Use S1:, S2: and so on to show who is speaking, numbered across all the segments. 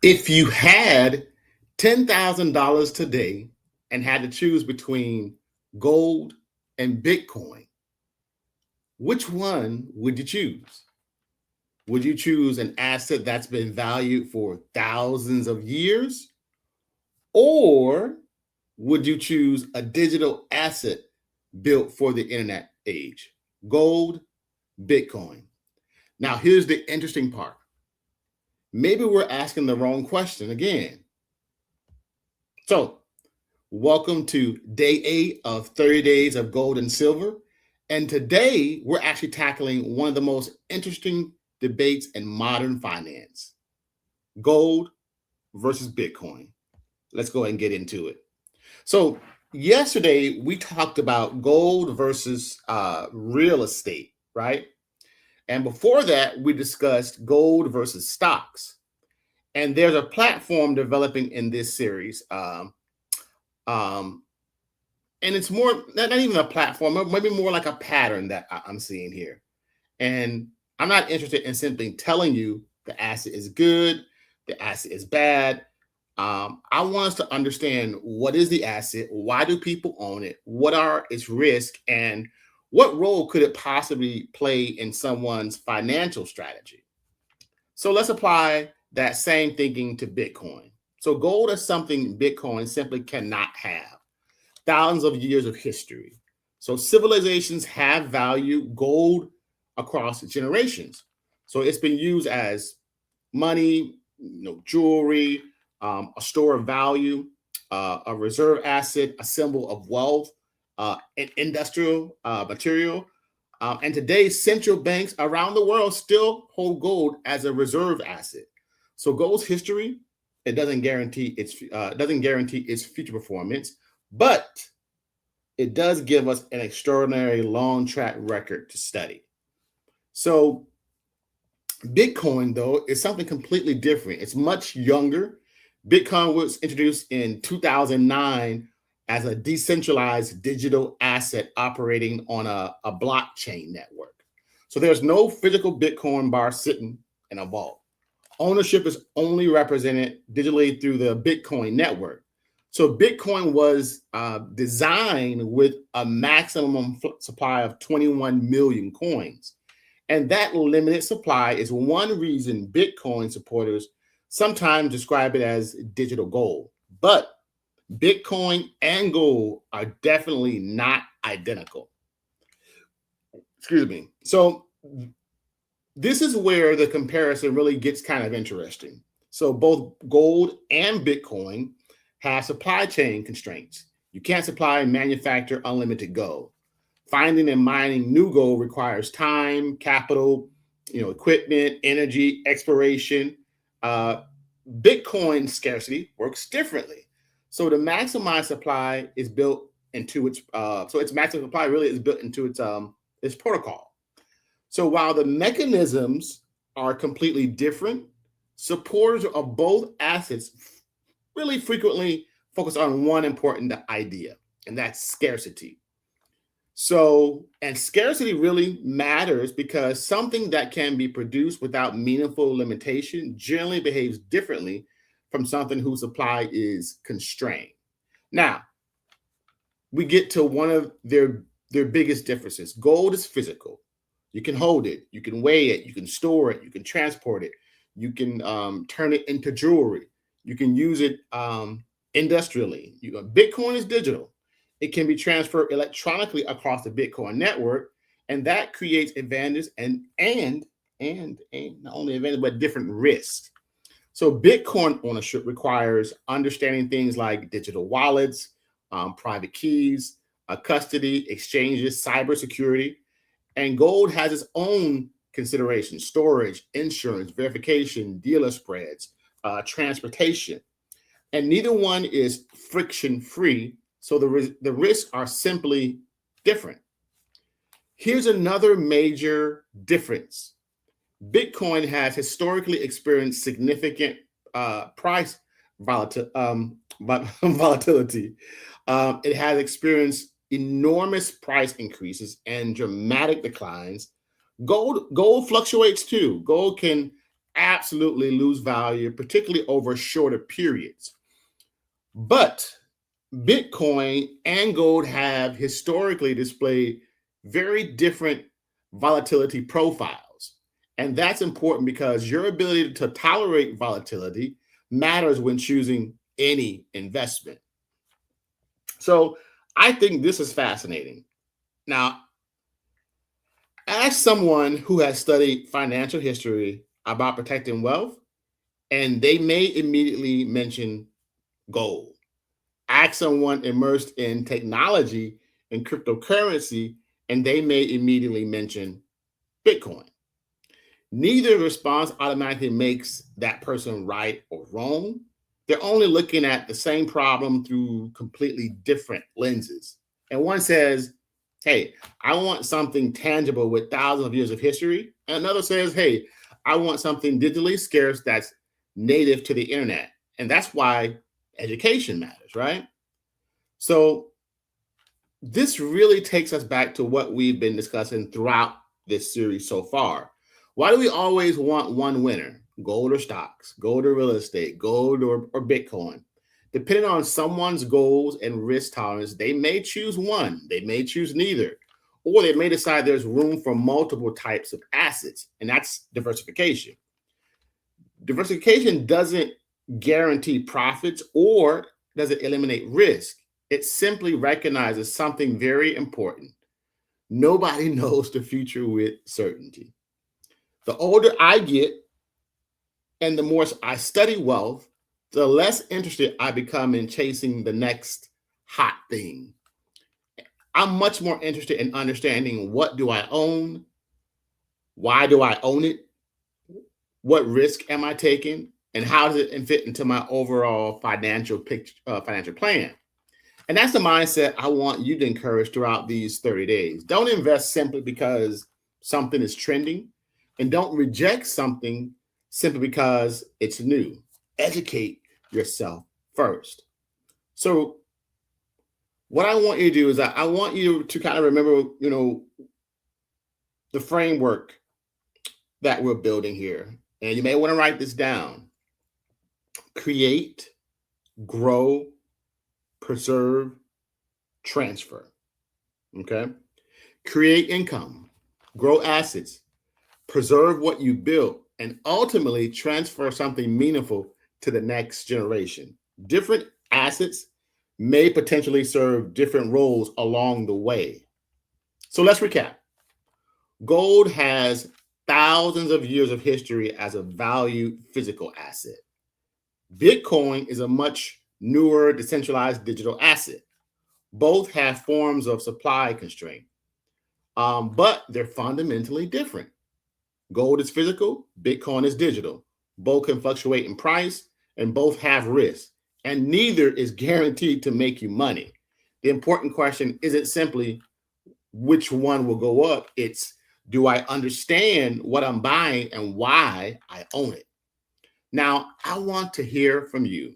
S1: If you had $10,000 today and had to choose between gold and Bitcoin, which one would you choose? Would you choose an asset that's been valued for thousands of years? Or would you choose a digital asset built for the internet age? Gold, Bitcoin. Now, here's the interesting part. Maybe we're asking the wrong question again. So, welcome to day 8 of 30 Days of Gold and Silver. And today we're actually tackling one of the most interesting debates in modern finance: gold versus Bitcoin. Let's go ahead and get into it. So, yesterday we talked about gold versus real estate, right? And before that, we discussed gold versus stocks. And there's a platform developing in this series. Um, and it's more not even a platform, maybe more like a pattern that I'm seeing here. And I'm not interested in simply telling you the asset is good, the asset is bad. I want us to understand what is the asset, why do people own it, what are its risks, and what role could it possibly play in someone's financial strategy. So let's apply that same thinking to Bitcoin. So gold is something Bitcoin simply cannot have. Thousands of years of history. So civilizations have valued gold across generations. So it's been used as money, jewelry, a store of value, a reserve asset, a symbol of wealth, an industrial material. And today, central banks around the world still hold gold as a reserve asset. So gold's history, it doesn't guarantee its future performance, but it does give us an extraordinary long track record to study. So Bitcoin, though, is something completely different. It's much younger. Bitcoin was introduced in 2009 as a decentralized digital asset operating on a blockchain network. So there's no physical Bitcoin bar sitting in a vault. Ownership is only represented digitally through the Bitcoin network. So Bitcoin was designed with a maximum supply of 21 million coins. And that limited supply is one reason Bitcoin supporters sometimes describe it as digital gold. But Bitcoin and gold are definitely not identical. Excuse me. So this is where the comparison really gets kind of interesting. So both gold and Bitcoin have supply chain constraints. You can't supply and manufacture unlimited gold. Finding and mining new gold requires time, capital, equipment, energy, exploration. Uh, Bitcoin scarcity works differently. So the maximized supply is built into its maximum supply really is built into its protocol. So while the mechanisms are completely different, supporters of both assets really frequently focus on one important idea, and that's scarcity. So, and scarcity really matters because something that can be produced without meaningful limitation generally behaves differently from something whose supply is constrained. Now, we get to one of their biggest differences. Gold is physical. You can hold it, you can weigh it, you can store it, you can transport it, you can turn it into jewelry, you can use it industrially. Bitcoin is digital. It can be transferred electronically across the Bitcoin network, and that creates advantages and not only advantages but different risks. So Bitcoin ownership requires understanding things like digital wallets, private keys, custody, exchanges, cybersecurity, and gold has its own considerations: storage, insurance, verification, dealer spreads, transportation. And neither one is friction free. So the risks are simply different. Here's another major difference: Bitcoin has historically experienced significant price volatility. It has experienced enormous price increases and dramatic declines. Gold fluctuates too. Gold can absolutely lose value, particularly over shorter periods. But Bitcoin and gold have historically displayed very different volatility profiles. And that's important because your ability to tolerate volatility matters when choosing any investment. So I think this is fascinating. Now, as someone who has studied financial history about protecting wealth, and they may immediately mention gold. Ask someone immersed in technology and cryptocurrency, and they may immediately mention Bitcoin. Neither response automatically makes that person right or wrong. They're only looking at the same problem through completely different lenses. And one says, hey, I want something tangible with thousands of years of history. And another says, hey, I want something digitally scarce that's native to the internet. And that's why education matters, right? So this really takes us back to what we've been discussing throughout this series so far. Why do we always want one winner? Gold or stocks, gold or real estate, gold or Bitcoin? Depending on someone's goals and risk tolerance, they may choose one, they may choose neither, or they may decide there's room for multiple types of assets, and that's diversification. Diversification doesn't guarantee profits or does it eliminate risk. It simply recognizes something very important. Nobody knows the future with certainty. The older I get and the more I study wealth, the less interested I become in chasing the next hot thing. I'm much more interested in understanding, what do I own? Why do I own it? What risk am I taking? And how does it fit into my overall financial picture, financial plan? And that's the mindset I want you to encourage throughout these 30 days. Don't invest simply because something is trending, and don't reject something simply because it's new. Educate yourself first. So what I want you to do is I want you to kind of remember, the framework that we're building here. And you may want to write this down. Create, grow, preserve, transfer. Okay. Create income, grow assets, preserve what you built, and ultimately transfer something meaningful to the next generation. Different assets may potentially serve different roles along the way. So let's recap. Gold has thousands of years of history as a valued physical asset. Bitcoin is a much newer decentralized digital asset. Both have forms of supply constraint, but they're fundamentally different. Gold is physical, Bitcoin is digital. Both can fluctuate in price and both have risk, and neither is guaranteed to make you money. The important question isn't simply which one will go up, it's, do I understand what I'm buying and why I own it? Now, I want to hear from you.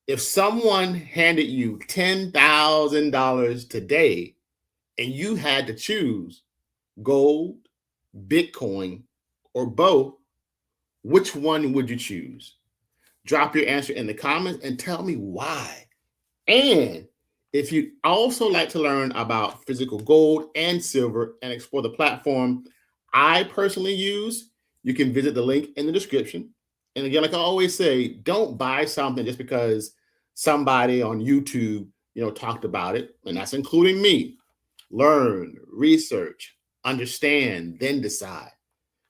S1: If someone handed you $10,000 today and you had to choose gold, Bitcoin, or both, which one would you choose? Drop your answer in the comments and tell me why. And if you'd also like to learn about physical gold and silver and explore the platform I personally use, you can visit the link in the description. And again, like I always say, don't buy something just because somebody on YouTube, talked about it, and that's including me. Learn, research, understand, then decide.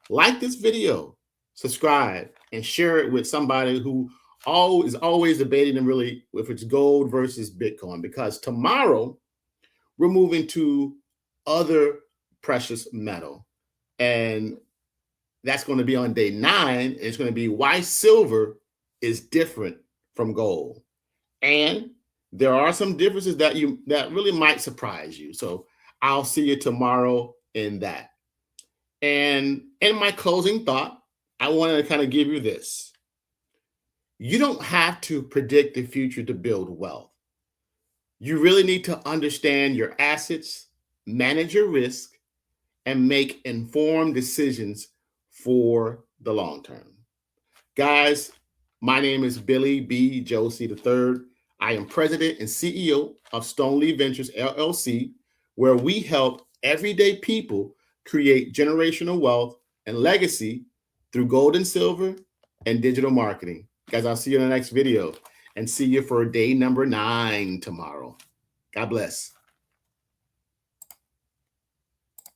S1: Like this video, subscribe, and share it with somebody who is always debating and really if it's gold versus Bitcoin, because tomorrow we're moving to other precious metal. And that's going to be on day 9. It's going to be why silver is different from gold. And there are some differences that really might surprise you. So I'll see you tomorrow in that. And in my closing thought, I wanted to kind of give you this. You don't have to predict the future to build wealth. You really need to understand your assets, manage your risk, and make informed decisions for the long term. Guys, my name is Billy B. Josie III. I am president and CEO of Stoneleaf Ventures LLC, where we help everyday people create generational wealth and legacy through gold and silver and digital marketing. Guys, I'll see you in the next video and see you for day number 9 tomorrow. God bless.